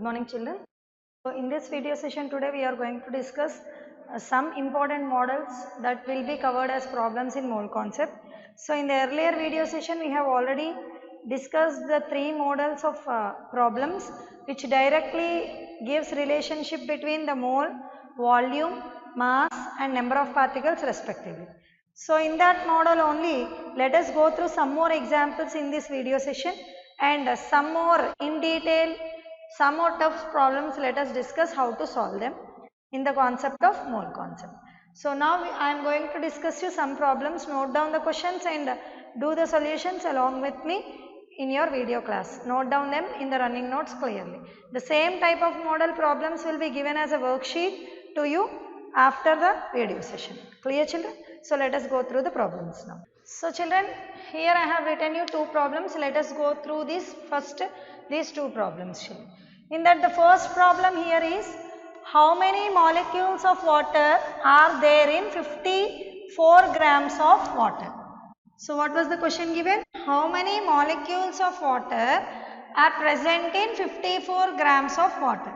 Good morning, children. So in this video session today we are going to discuss some important models that will be covered as problems in mole concept. So in the earlier video session we have already discussed the three models of problems which directly gives relationship between the mole, volume, mass and number of particles respectively. So in that model only, let us go through some more examples in this video session and some more in detail, some more tough problems. Let us discuss how to solve them in the concept of mole concept. So now I am going to discuss you some problems. Note down the questions and do the solutions along with me in your video class. Note down them in the running notes clearly. The same type of model problems will be given as a worksheet to you after the video session. Clear, children? So let us go through the problems now. So children, here I have written you two problems. Let us go through these two problems. In that the first problem here is how many molecules of water are there in 54 grams of water? So what was the question given? How many molecules of water are present in 54 grams of water?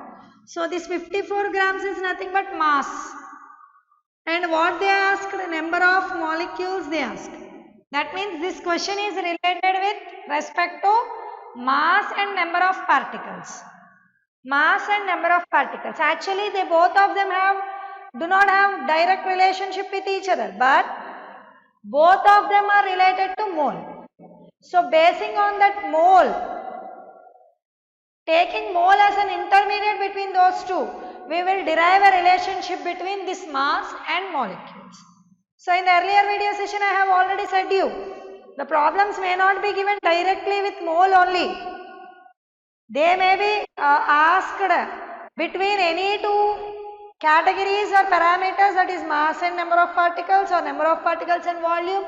So this 54 grams is nothing but mass. And what they asked, number of molecules they asked. That means this question is related with respect to mass and number of particles. Mass and number of particles. Actually, they both of them do not have direct relationship with each other, but both of them are related to mole. So, basing on that mole, taking mole as an intermediate between those two, we will derive a relationship between this mass and molecules. So, in the earlier video session, I have already said you, the problems may not be given directly with mole only. They may be asked between any two categories or parameters, that is mass and number of particles or number of particles and volume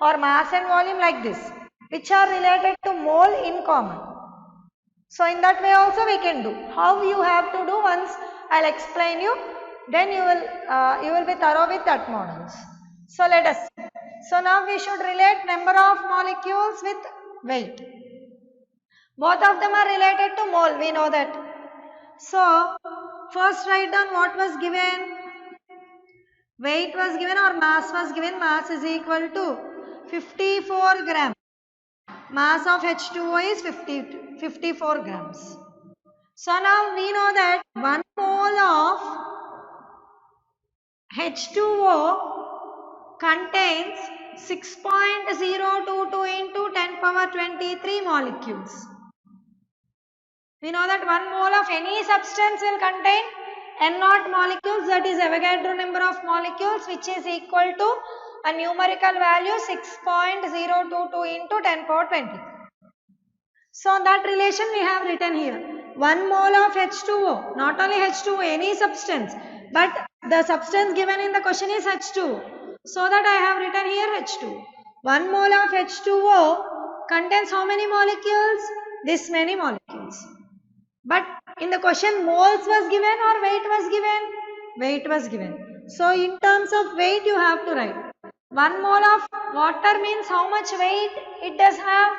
or mass and volume, like this, which are related to mole in common. So in that way also we can do. How you have to do, once I will explain you, then you will be thorough with that models. So let us see. So now we should relate number of molecules with weight. Both of them are related to mole, we know that. So first write down what was given. Weight was given or mass was given. Mass is equal to 54 grams. Mass of H2O is 54 grams. So now we know that 1 mole of H2O contains 6.022 into 10 power 23 molecules. We know that 1 mole of any substance will contain N0 molecules, that is Avogadro number of molecules, which is equal to a numerical value 6.022 into 10 power 23. So that relation we have written here. 1 mole of H2O, not only H2O, any substance, but the substance given in the question is H2O. So that I have written here H2O. 1 mole of H2O contains how many molecules? This many molecules. But in the question moles was given or weight was given? Weight was given. So in terms of weight you have to write. 1 mole of water means how much weight it does have?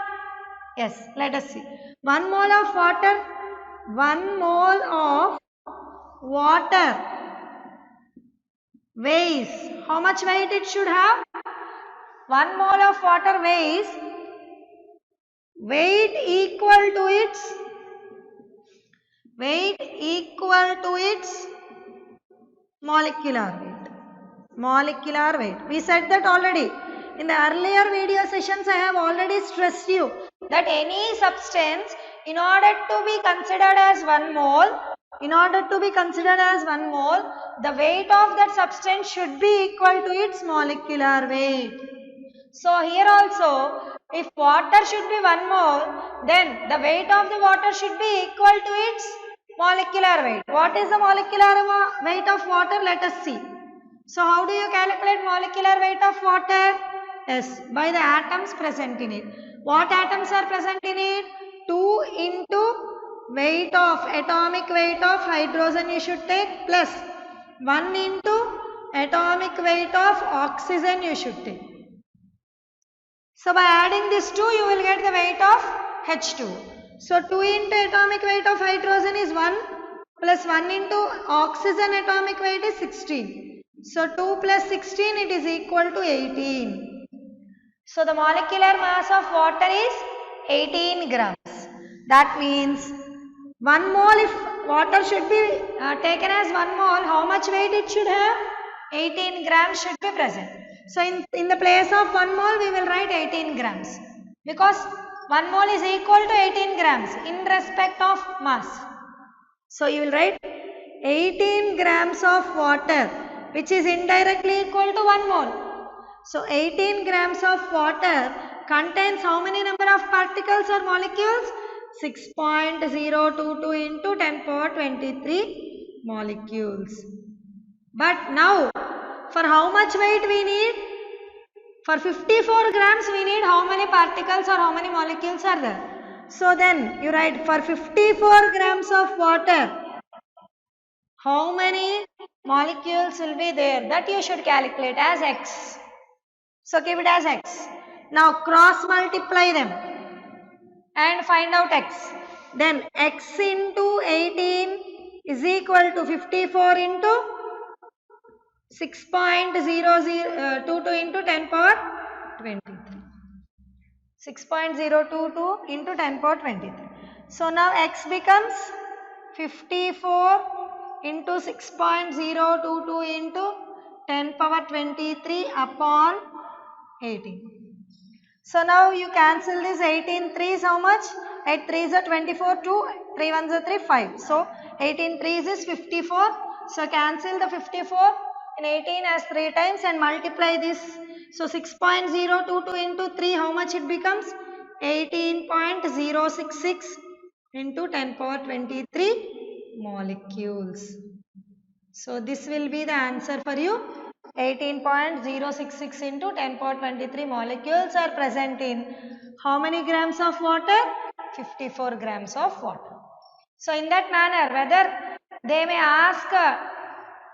Yes, let us see. 1 mole of water, 1 mole of water weighs, how much weight it should have? 1 mole of water weighs weight equal to its molecular weight. Molecular weight. We said that already. In the earlier video sessions, I have already stressed you that any substance, in order to be considered as 1 mole, the weight of that substance should be equal to its molecular weight. So here also, if water should be 1 mole, then the weight of the water should be equal to its molecular weight. What is the molecular weight of water? Let us see. So how do you calculate molecular weight of water? Yes, by the atoms present in it. What atoms are present in it? 2 into atomic weight of hydrogen you should take, plus 1 into atomic weight of oxygen you should take. So by adding these two you will get the weight of H2. So 2 into atomic weight of hydrogen is 1 plus 1 into oxygen atomic weight is 16. So 2 plus 16 it is equal to 18. So the molecular mass of water is 18 grams. That means 1 mole, if water should be taken as 1 mole, how much weight it should have? 18 grams should be present. So in the place of 1 mole we will write 18 grams because 1 mole is equal to 18 grams in respect of mass. So you will write 18 grams of water which is indirectly equal to 1 mole. So 18 grams of water contains how many number of particles or molecules? 6.022 into 10 power 23 molecules. But now for how much weight we need? For 54 grams we need how many particles or how many molecules are there? So then you write for 54 grams of water how many molecules will be there? That you should calculate as X. So keep it as X. Now cross multiply them and find out X. Then X into 18 is equal to 54 into 6.0022 into 10 power 23. 6.022 into 10 power 23. So now X becomes 54 into 6.022 into 10 power 23 upon 18. So now you cancel this 18 3s how much? 8 3s are 24, 2, 3 1s are 3, 5. So 18 3s is 54. So cancel the 54 in 18 as 3 times and multiply this. So 6.022 into 3 how much it becomes? 18.066 into 10 power 23 molecules. So this will be the answer for you. 18.066 into 10 power 23 molecules are present in how many grams of water? 54 grams of water. So in that manner, whether they may ask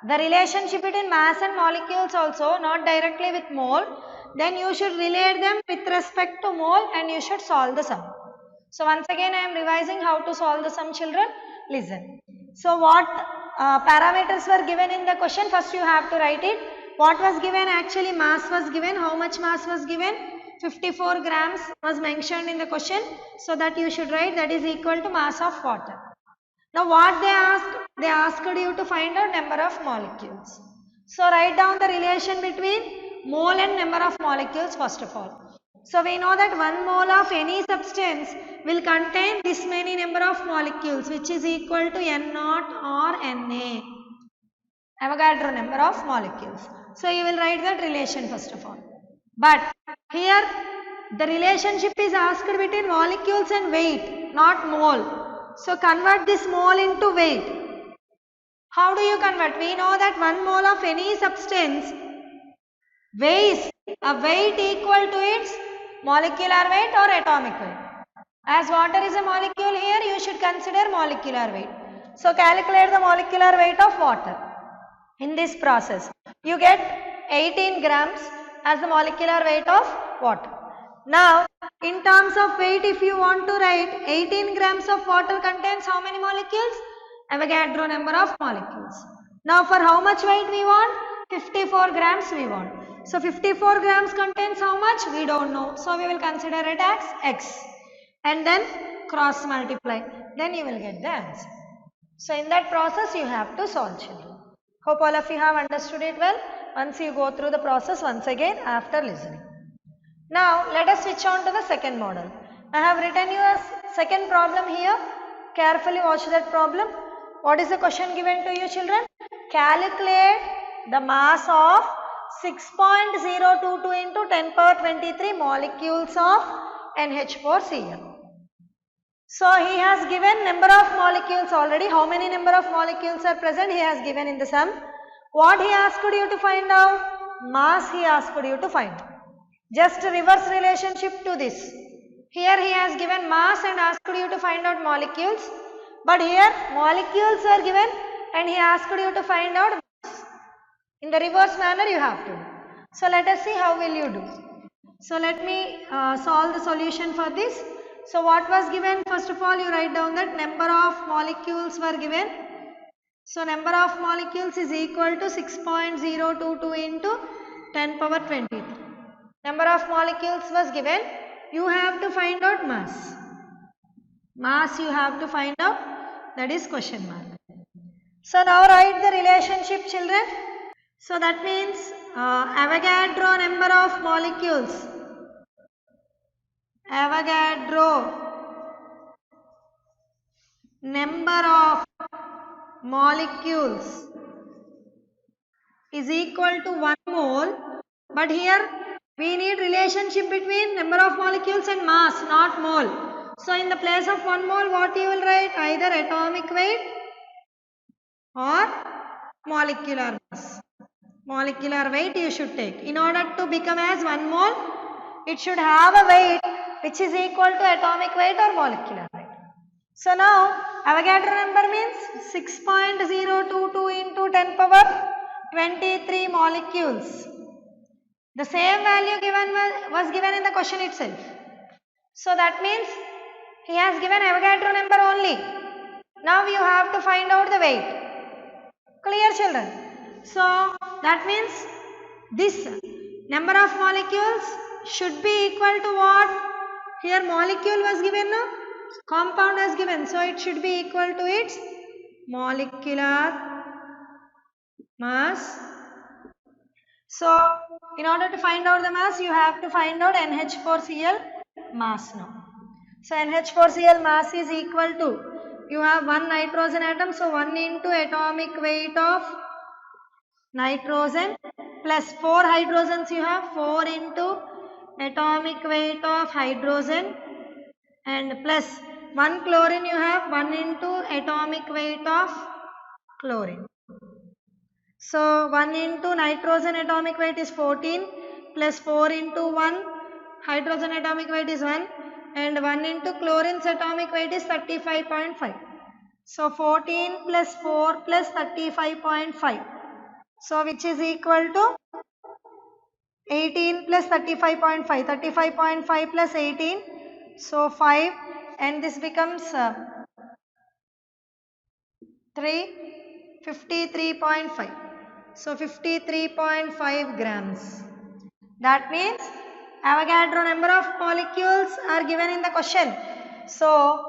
the relationship between mass and molecules also, not directly with mole, then you should relate them with respect to mole and you should solve the sum. So once again I am revising how to solve the sum, children. Listen. So what parameters were given in the question? First you have to write it. What was given? Actually mass was given. How much mass was given? 54 grams was mentioned in the question. So that you should write, that is equal to mass of water. Now what they asked? They asked you to find out number of molecules. So write down the relation between mole and number of molecules first of all. So we know that 1 mole of any substance will contain this many number of molecules which is equal to N0 or Na. Avogadro number of molecules. So you will write that relation first of all. But here the relationship is asked between molecules and weight, not mole. So convert this mole into weight. How do you convert? We know that 1 mole of any substance weighs a weight equal to its molecular weight or atomic weight. As water is a molecule here, you should consider molecular weight. So calculate the molecular weight of water. In this process, you get 18 grams as the molecular weight of water. Now, in terms of weight, if you want to write 18 grams of water contains how many molecules? Avogadro number of molecules. Now, for how much weight we want? 54 grams we want. So, 54 grams contains how much? We don't know. So, we will consider it as X. And then cross multiply. Then you will get the answer. So, in that process, you have to solve, children. Hope all of you have understood it well. Once you go through the process once again after listening. Now, let us switch on to the second model. I have written you a second problem here. Carefully watch that problem. What is the question given to you, children? Calculate the mass of 6.022 into 10 power 23 molecules of NH4Cl. So, he has given number of molecules already. How many number of molecules are present? He has given in the sum. What he asked you to find out? Mass he asked you to find out. Just reverse relationship to this. Here he has given mass and asked you to find out molecules. But here molecules are given and he asked you to find out mass. In the reverse manner you have to do. So let us see how will you do. So let me solve the solution for this. So what was given? First of all, you write down that number of molecules were given. So number of molecules is equal to 6.022 into 10 power 23. Number of molecules was given. You have to find out mass. Mass you have to find out, that is question mark. So now write the relationship, children. So that means Avogadro number of molecules. Avogadro number of molecules is equal to 1 mole, but here we need relationship between number of molecules and mass, not mole. So in the place of 1 mole, what you will write? Either atomic weight or molecular mass. Molecular weight you should take. In order to become as 1 mole, it should have a weight which is equal to atomic weight or molecular weight. So now Avogadro number means 6.022 into 10 power 23 molecules. The same value given was given in the question itself. So that means he has given Avogadro number only. Now you have to find out the weight. Clear, children? So that means this number of molecules should be equal to what? Here molecule was given, no? Compound was given. So it should be equal to its molecular mass. So in order to find out the mass, you have to find out NH4Cl mass now. So NH4Cl mass is equal to, you have 1 nitrogen atom, so 1 into atomic weight of nitrogen plus 4 hydrogens you have, 4 into atomic weight of hydrogen, and plus 1 chlorine you have, 1 into atomic weight of chlorine. So 1 into nitrogen atomic weight is 14 plus 4 into 1 hydrogen atomic weight is 1, and 1 into chlorine's atomic weight is 35.5. So 14 plus 4 plus 35.5. So which is equal to 18 plus 35.5. 35.5 plus 18. So 5, and this becomes 53.5. So 53.5 grams. That means Avogadro number of molecules are given in the question. So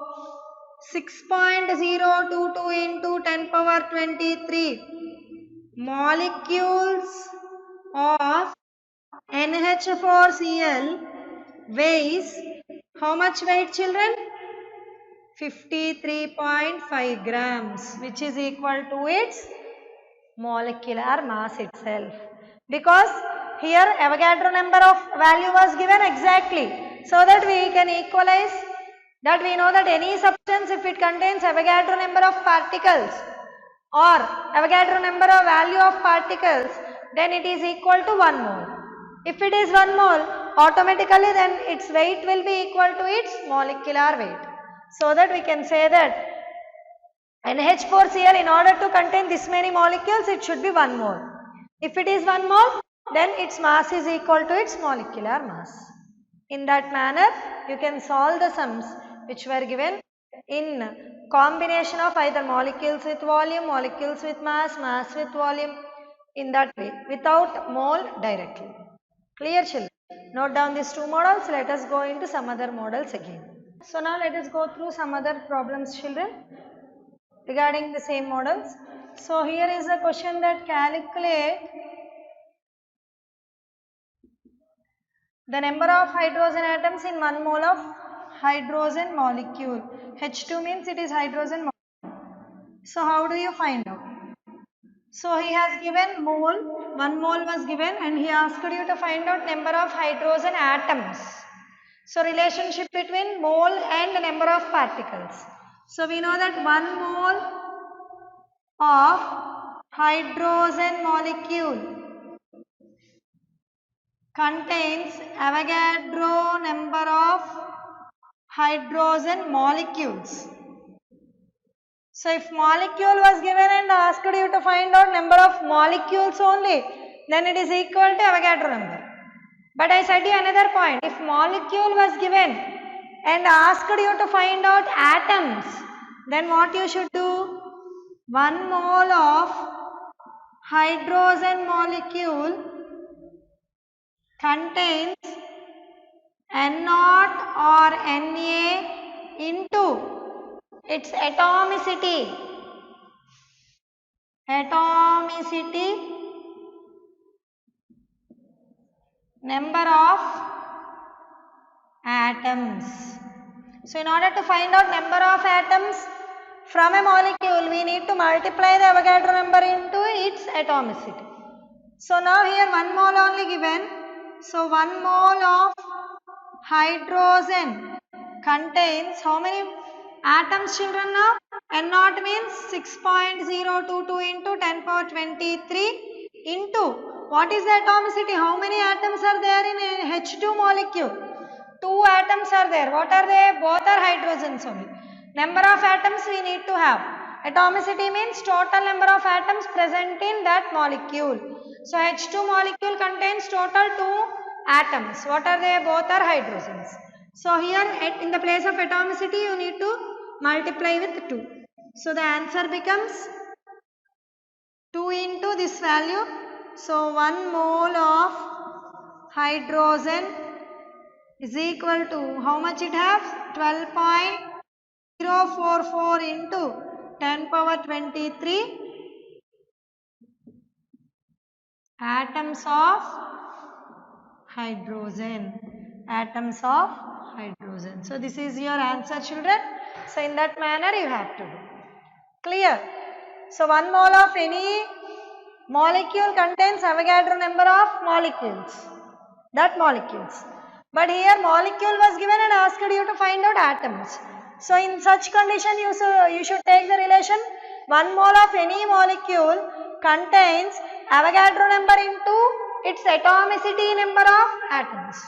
6.022 into 10 power 23 molecules of NH4Cl weighs how much weight, children? 53.5 grams, which is equal to its molecular mass itself. Because here Avogadro number of value was given exactly, so that we can equalize, that we know that any substance, if it contains Avogadro number of particles or Avogadro number of value of particles, then it is equal to 1 mole. If it is 1 mole, automatically then its weight will be equal to its molecular weight. So that we can say that NH4Cl, in order to contain this many molecules, it should be 1 mole. If it is 1 mole, then its mass is equal to its molecular mass. In that manner, you can solve the sums which were given in combination of either molecules with volume, molecules with mass, mass with volume, in that way, without mole directly. Clear, children? Note down these 2 models. Let us go into some other models again. So now let us go through some other problems, children, regarding the same models. So here is a question that calculate the number of hydrogen atoms in 1 mole of hydrogen molecule. H2 means it is hydrogen molecule. So how do you find out? So he has given mole, 1 mole was given, and he asked you to find out number of hydrogen atoms. So relationship between mole and number of particles. So we know that 1 mole of hydrogen molecule contains Avogadro number of hydrogen molecules. So if molecule was given and asked you to find out number of molecules only, then it is equal to Avogadro number. But I said you another point, if molecule was given and asked you to find out atoms, then what you should do? 1 mole of hydrogen molecule contains N0 or Na into its atomicity number of atoms. So in order to find out number of atoms from a molecule, we need to multiply the Avogadro number into its atomicity. So now here 1 mole only given. So 1 mole of hydrogen contains how many atoms, children? Now N0 means 6.022 into 10 power 23 into what is the atomicity? How many atoms are there in a H2 molecule? 2 atoms are there. What are they? Both are hydrogens only. Number of atoms we need to have. Atomicity means total number of atoms present in that molecule. So H2 molecule contains total 2 atoms. What are they? Both are hydrogens. So here in the place of atomicity you need to multiply with 2. So the answer becomes 2 into this value. So 1 mole of hydrogen is equal to how much it has? 12.044 into 10 power 23 atoms of hydrogen. So this is your answer, children. So in that manner you have to do. Clear? So 1 mole of any molecule contains Avogadro number of molecules. But here molecule was given and asked you to find out atoms. So in such condition you should take the relation 1 mole of any molecule contains Avogadro number into its atomicity number of atoms.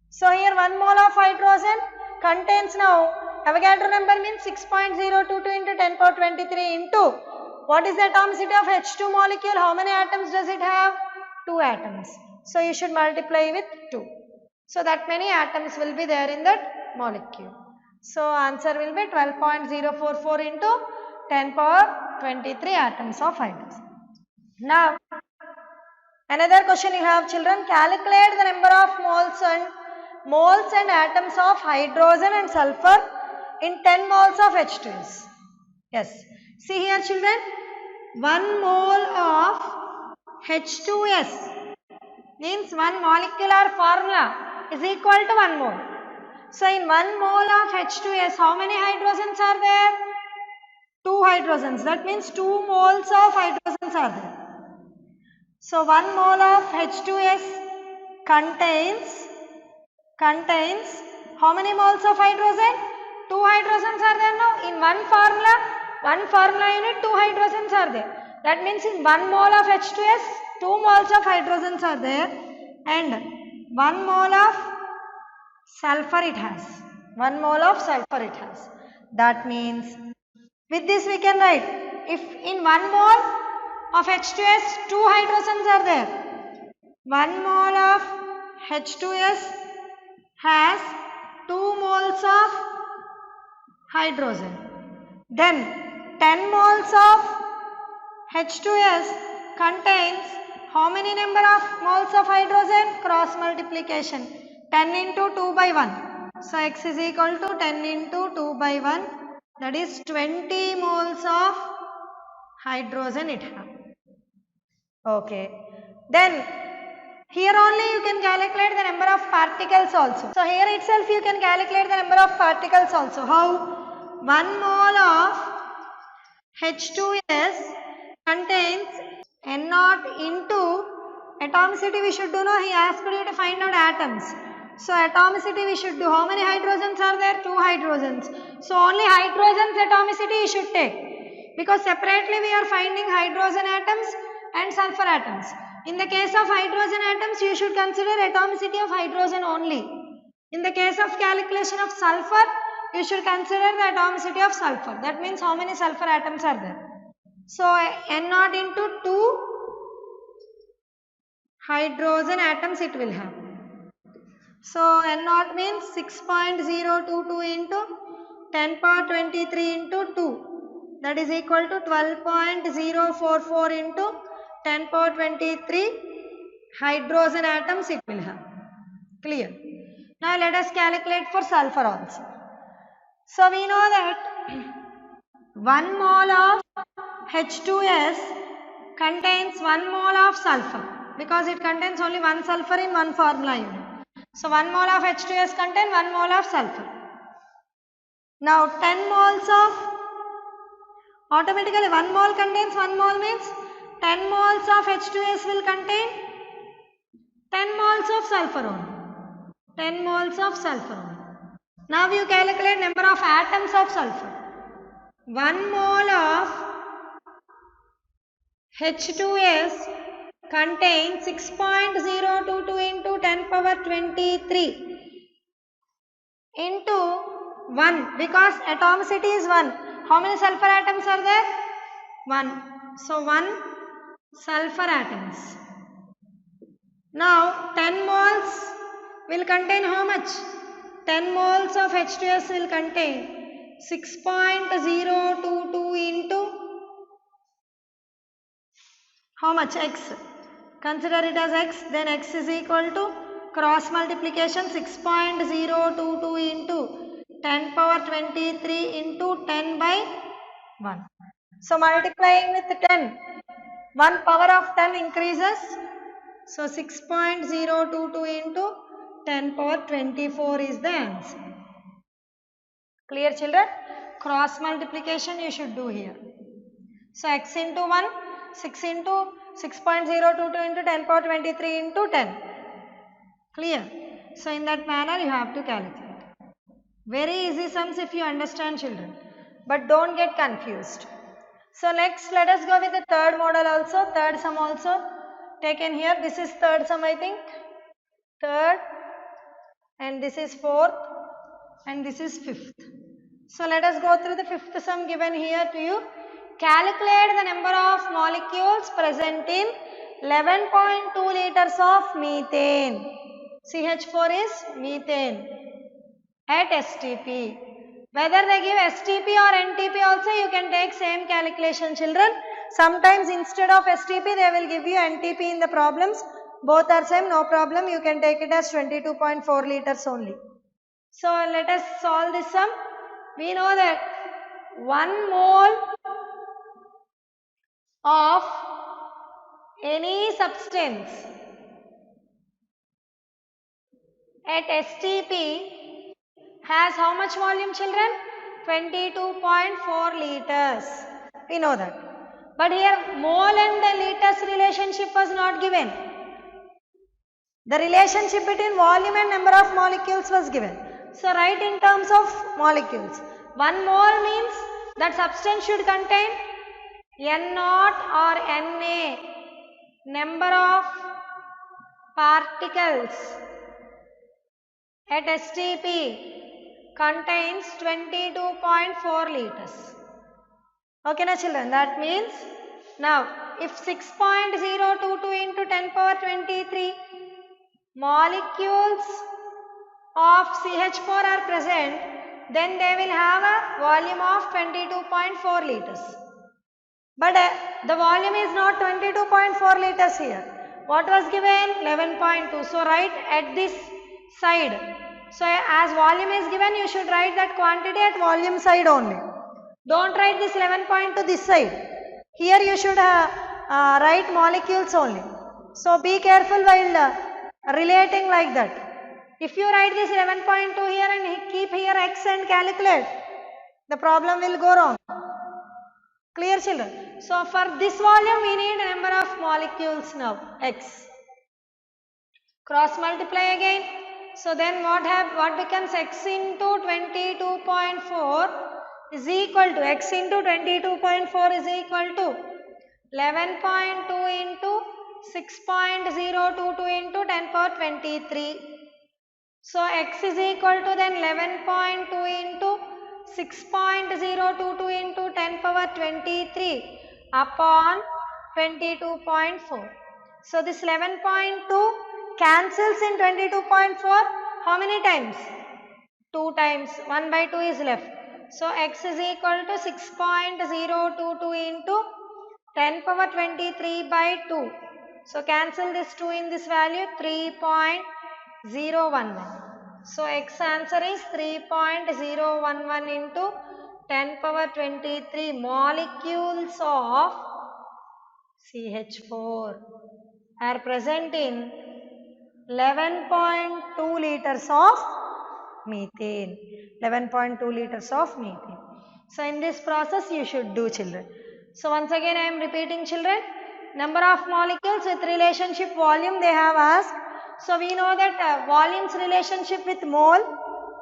So here 1 mole of hydrogen contains now Avogadro number means 6.022 into 10 power 23 into what is the atomicity of H2 molecule? How many atoms does it have? 2 atoms. So you should multiply with 2. So that many atoms will be there in that molecule. So answer will be 12.044 into 10 power 23 atoms of hydrogen. Now another question you have, children. Calculate the number of moles and atoms of hydrogen and sulfur in 10 moles of H2S. Yes. See here, children. 1 mole of H2S means one molecular formula is equal to 1 mole. So in 1 mole of H2S, how many hydrogens are there? 2 hydrogens. That means 2 moles of hydrogens are there. So 1 mole of H2S contains how many moles of hydrogen? 2 hydrogens are there now. In one formula unit 2 hydrogens are there. That means in 1 mole of H2S 2 moles of hydrogens are there and 1 mole of sulfur it has. 1 mole of sulfur it has. That means with this we can write, if in 1 mole of H2S 2 hydrogens are there, 1 mole of H2S has 2 moles of hydrogen. Then 10 moles of H2S contains how many number of moles of hydrogen? Cross multiplication. 10 into 2 by 1. So x is equal to 10 into 2 by 1. That is 20 moles of hydrogen it has. Okay. Then here only you can calculate the number of particles also. So here itself you can calculate the number of particles also. How? 1 mole of H2S contains N0 into atomicity we should do. No, he asked you to find out atoms. So atomicity we should do. How many hydrogens are there? 2 hydrogens. So only hydrogens atomicity you should take. Because separately we are finding hydrogen atoms and sulfur atoms. In the case of hydrogen atoms, you should consider atomicity of hydrogen only. In the case of calculation of sulfur, you should consider the atomicity of sulfur. That means how many sulfur atoms are there. So N0 into 2 hydrogen atoms it will have. So N naught means 6.022 into 10 power 23 into 2. That is equal to 12.044 into 10 power 23 hydrogen atoms it will have. Clear? Now let us calculate for sulfur also. So we know that 1 mole of H2S contains 1 mole of sulfur because it contains only one sulfur in one formula unit. So 1 mole of H2S contains 1 mole of sulfur. Now 10 moles of, automatically 1 mole contains 1 mole means 10 moles of H2S will contain 10 moles of sulfur only. 10 moles of sulfur only. Now you calculate number of atoms of sulfur. 1 mole of H2S contains 6.022 into 10 power 23 into 1 because atomicity is 1. How many sulfur atoms are there? 1. So 1 sulfur atoms. Now 10 moles will contain how much? 10 moles of H2S will contain 6.022 into how much? X. Consider it as X, then X is equal to cross multiplication 6.022 into 10 power 23 into 10 by 1. So multiplying with 10, 1 power of 10 increases. So 6.022 into 10 power 24 is the answer. Clear children? Cross multiplication you should do here. So x into 1, 6 into 6.022 into 10 power 23 into 10. Clear? So in that manner you have to calculate. Very easy sums if you understand children. But don't get confused. So next let us go with the third model also. Third sum also taken here. This is third sum I think. Third. And this is fourth. And this is fifth. So let us go through the fifth sum given here to you. Calculate the number of molecules present in 11.2 liters of methane. CH4 is methane at STP. Whether they give STP or NTP also you can take same calculation children. Sometimes instead of STP they will give you NTP in the problems. Both are same, no problem. You can take it as 22.4 liters only. So let us solve this sum. We know that 1 mole of any substance at STP has how much volume children? 22.4 liters. We know that. But here mole and the liters relationship was not given. The relationship between volume and number of molecules was given. So write in terms of molecules. 1 mole means that substance should contain N0 or Na number of particles at STP contains 22.4 liters. Okay na children, that means now if 6.022 into 10 power 23 molecules of CH4 are present, then they will have a volume of 22.4 liters. But the volume is not 22.4 liters here. What was given? 11.2. So write at this side. So as volume is given, you should write that quantity at volume side only. Don't write this 11.2 this side. Here you should write molecules only. So be careful while relating like that. If you write this 11.2 here and keep here x and calculate, the problem will go wrong. Clear children? So for this volume we need a number of molecules now, x. Cross multiply again. So then what becomes x into 22.4 is equal to x into 22.4 is equal to 11.2 into 6.022 into 10 power 23. So x is equal to then 11.2 into 6.022 into 10 power 23 upon 22.4. So this 11.2 cancels in 22.4. how many times? 2 times, 1 by 2 is left. So x is equal to 6.022 into 10 power 23 by 2. So cancel this 2 in this value, 3.011. So x answer is 3.011 into 10 power 23 molecules of CH4 are present in 11.2 liters of methane. 11.2 liters of methane. So in this process you should do, children. So once again I am repeating, children. Number of molecules with relationship volume they have asked. So we know that volume's relationship with mole.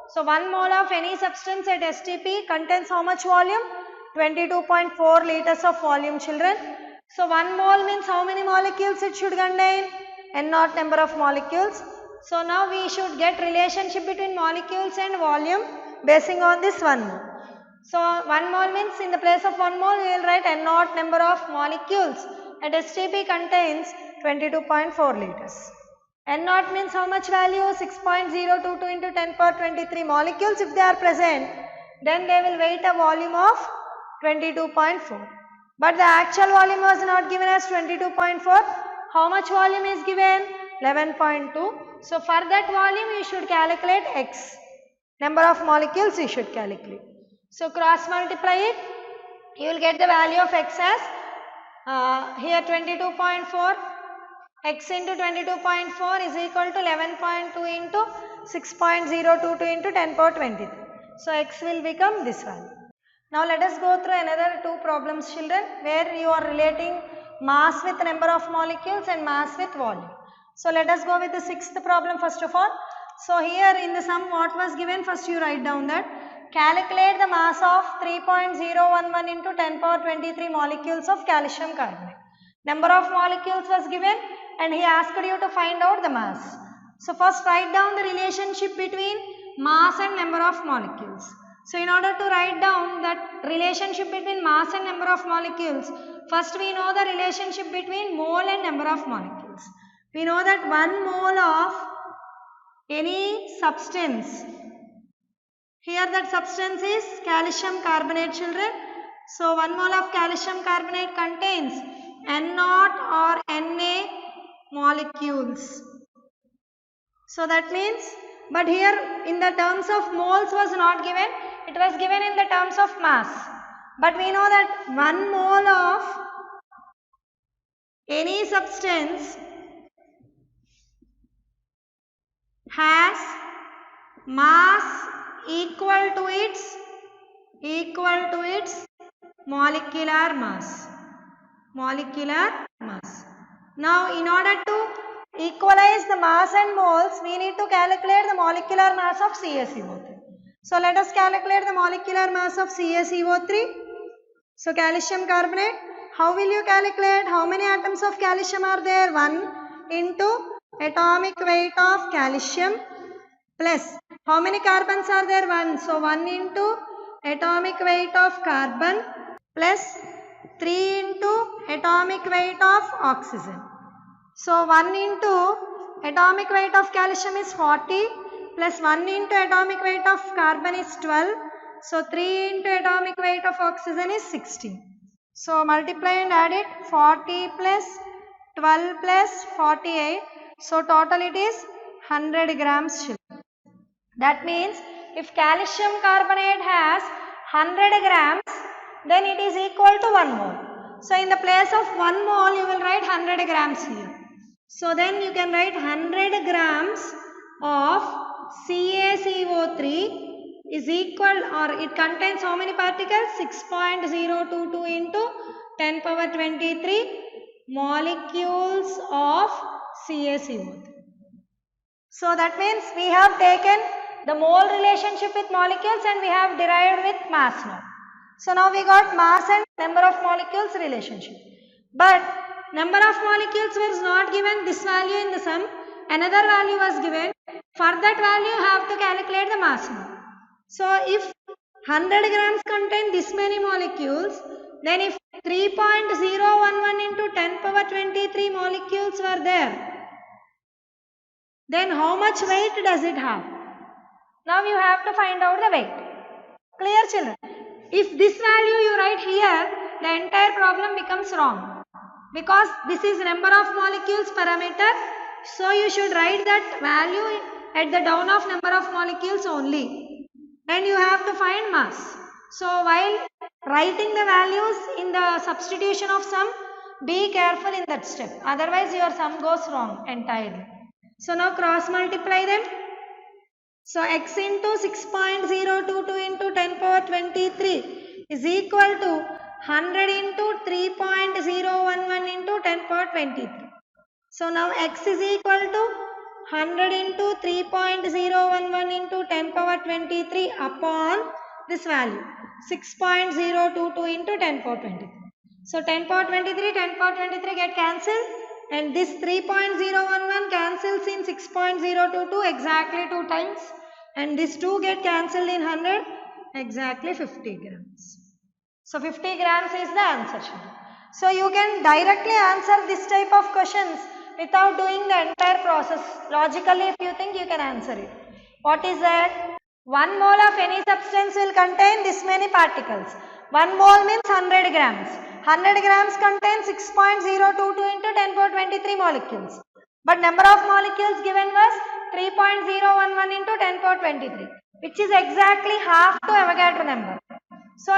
So 1 mole of any substance at STP contains how much volume? 22.4 liters of volume, children. So 1 mole means how many molecules it should contain? N0 number of molecules. So now we should get relationship between molecules and volume basing on this 1 mole. So 1 mole means in the place of 1 mole we will write N0 number of molecules at STP contains 22.4 liters. N0 means how much value? 6.022 into 10 power 23 molecules. If they are present, then they will weigh a volume of 22.4. But the actual volume was not given as 22.4. How much volume is given? 11.2. So for that volume you should calculate x. Number of molecules you should calculate. So cross multiply it. You will get the value of x as here 22.4. X into 22.4 is equal to 11.2 into 6.022 into 10 power 23. So x will become this value. Now let us go through another 2 problems, children, where you are relating mass with number of molecules and mass with volume. So let us go with the 6th problem first of all. So here in the sum what was given, first you write down that calculate the mass of 3.011 into 10 power 23 molecules of calcium carbonate. Number of molecules was given and he asked you to find out the mass. So first write down the relationship between mass and number of molecules. So in order to write down that relationship between mass and number of molecules, first we know the relationship between mole and number of molecules. We know that 1 mole of any substance, here that substance is calcium carbonate, children. So 1 mole of calcium carbonate contains N0 or Na molecules. So that means, but here in the terms of moles was not given, it was given in the terms of mass. But we know that 1 mole of any substance has mass equal to its molecular mass. Now in order to equalize the mass and moles, we need to calculate the molecular mass of CaCO3. So let us calculate the molecular mass of CaCO3. So calcium carbonate, how will you calculate? How many atoms of calcium are there? 1 into atomic weight of calcium plus how many carbons are there? 1. So 1 into atomic weight of carbon plus 3 into atomic weight of oxygen. So 1 into atomic weight of calcium is 40 plus 1 into atomic weight of carbon is 12. So 3 into atomic weight of oxygen is 16. So multiply and add it, 40 plus 12 plus 48. So total it is 100 grams, children. That means if calcium carbonate has 100 grams, then it is equal to 1 mole. So in the place of 1 mole you will write 100 grams here. So then you can write 100 grams of CaCO3 is equal, or it contains how many particles? 6.022 into 10 power 23 molecules of CaCO3. So that means we have taken the mole relationship with molecules and we have derived with mass now. So now we got mass and number of molecules relationship. But number of molecules was not given this value in the sum. Another value was given. For that value you have to calculate the mass now. So if 100 grams contain this many molecules, then if 3.011 into 10 power 23 molecules were there, then how much weight does it have? Now you have to find out the weight. Clear, children? If this value you write here, the entire problem becomes wrong, because this is number of molecules parameter, so you should write that value at the down of number of molecules only, and you have to find mass. So while writing the values in the substitution of sum, be careful in that step, otherwise your sum goes wrong entirely. So now cross multiply them. So x into 6.022 into 10 power 23 is equal to 100 into 3.011 into 10 power 23. So now x is equal to 100 into 3.011 into 10 power 23 upon this value 6.022 into 10 power 23. So 10 power 23, 10 power 23 get cancelled, and this 3.011 cancels in 6.022 exactly 2 times, and this 2 get cancelled in 100 exactly 50 grams. So 50 grams is the answer. So you can directly answer this type of questions without doing the entire process. Logically, if you think, you can answer it. What is that? 1 mole of any substance will contain this many particles. 1 mole means 100 grams. 100 grams contain 6.022 into 10 power 23 molecules. But number of molecules given was 3.011 into 10 power 23, which is exactly half to Avogadro number. So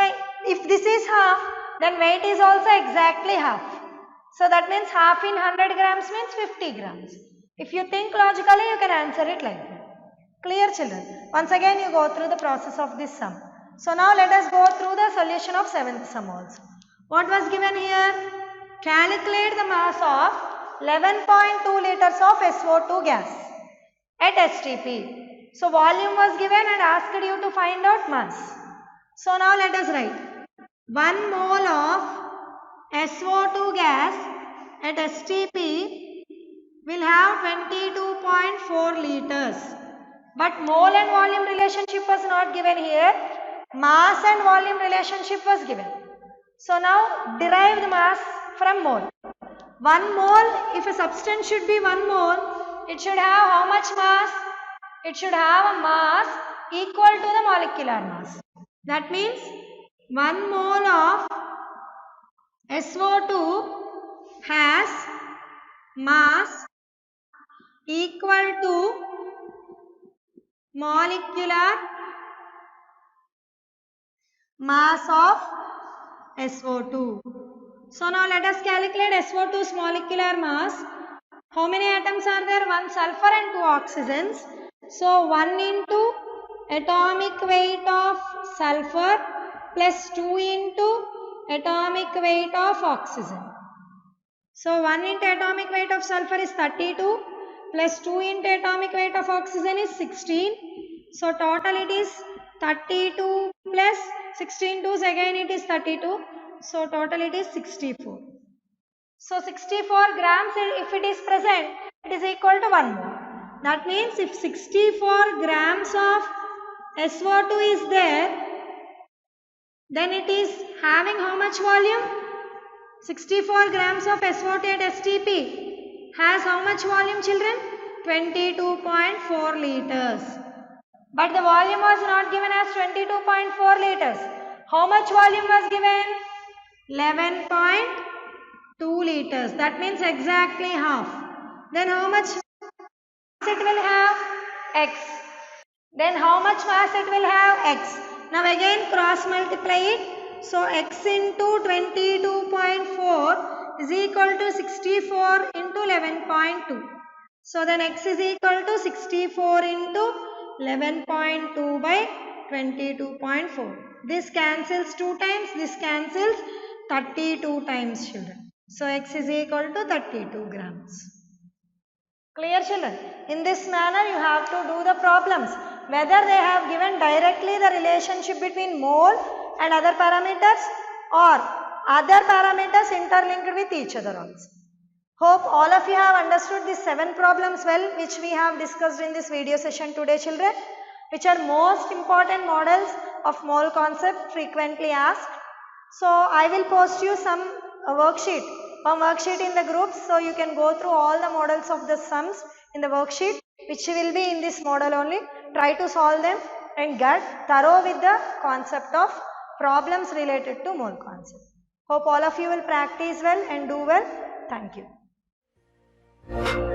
if this is half, then weight is also exactly half. So that means half in 100 grams means 50 grams. If you think logically, you can answer it like that. Clear, children? Once again, you go through the process of this sum. So now let us go through the solution of 7th sum also. What was given here? Calculate the mass of 11.2 liters of SO2 gas at STP. So volume was given and asked you to find out mass. So now let us write 1 mole of SO2 gas at STP will have 22.4 liters. But mole and volume relationship was not given here. Mass and volume relationship was given. So now derive the mass from mole. 1 mole, if a substance should be 1 mole, it should have how much mass? It should have a mass equal to the molecular mass. That means 1 mole of SO2 has mass equal to molecular mass of SO2. So now let us calculate SO2's molecular mass. How many atoms are there? 1 sulfur and 2 oxygens. So 1 into atomic weight of sulfur plus 2 into atomic weight of oxygen. So 1 into atomic weight of sulfur is 32 plus 2 into atomic weight of oxygen is 16. So total it is 32 plus 16 twos, again it is 32. So total it is 64. So 64 grams, if it is present, it is equal to 1 mole. That means if 64 grams of SO2 is there, then it is having how much volume? 64 grams of SO2 at STP has how much volume, children? 22.4 liters. But the volume was not given as 22.4 liters. How much volume was given? 11.2 liters. That means exactly half. Then how much mass it will have? X. Then how much mass it will have? X. Now again cross multiply it. So x into 22.4 is equal to 64 into 11.2. So then x is equal to 64 into 11.2 by 22.4. This cancels 2 times, this cancels 32 times, children. So x is equal to 32 grams. Clear, children? In this manner you have to do the problems, whether they have given directly the relationship between mole and other parameters or other parameters interlinked with each other also. Hope all of you have understood these 7 problems well, which we have discussed in this video session today, children, which are most important models of mole concept frequently asked. So I will post you some worksheet in the groups, so you can go through all the models of the sums in the worksheet. which will be in this model only. Try to solve them and get thorough with the concept of problems related to mole concept. Hope all of you will practice well and do well. Thank you.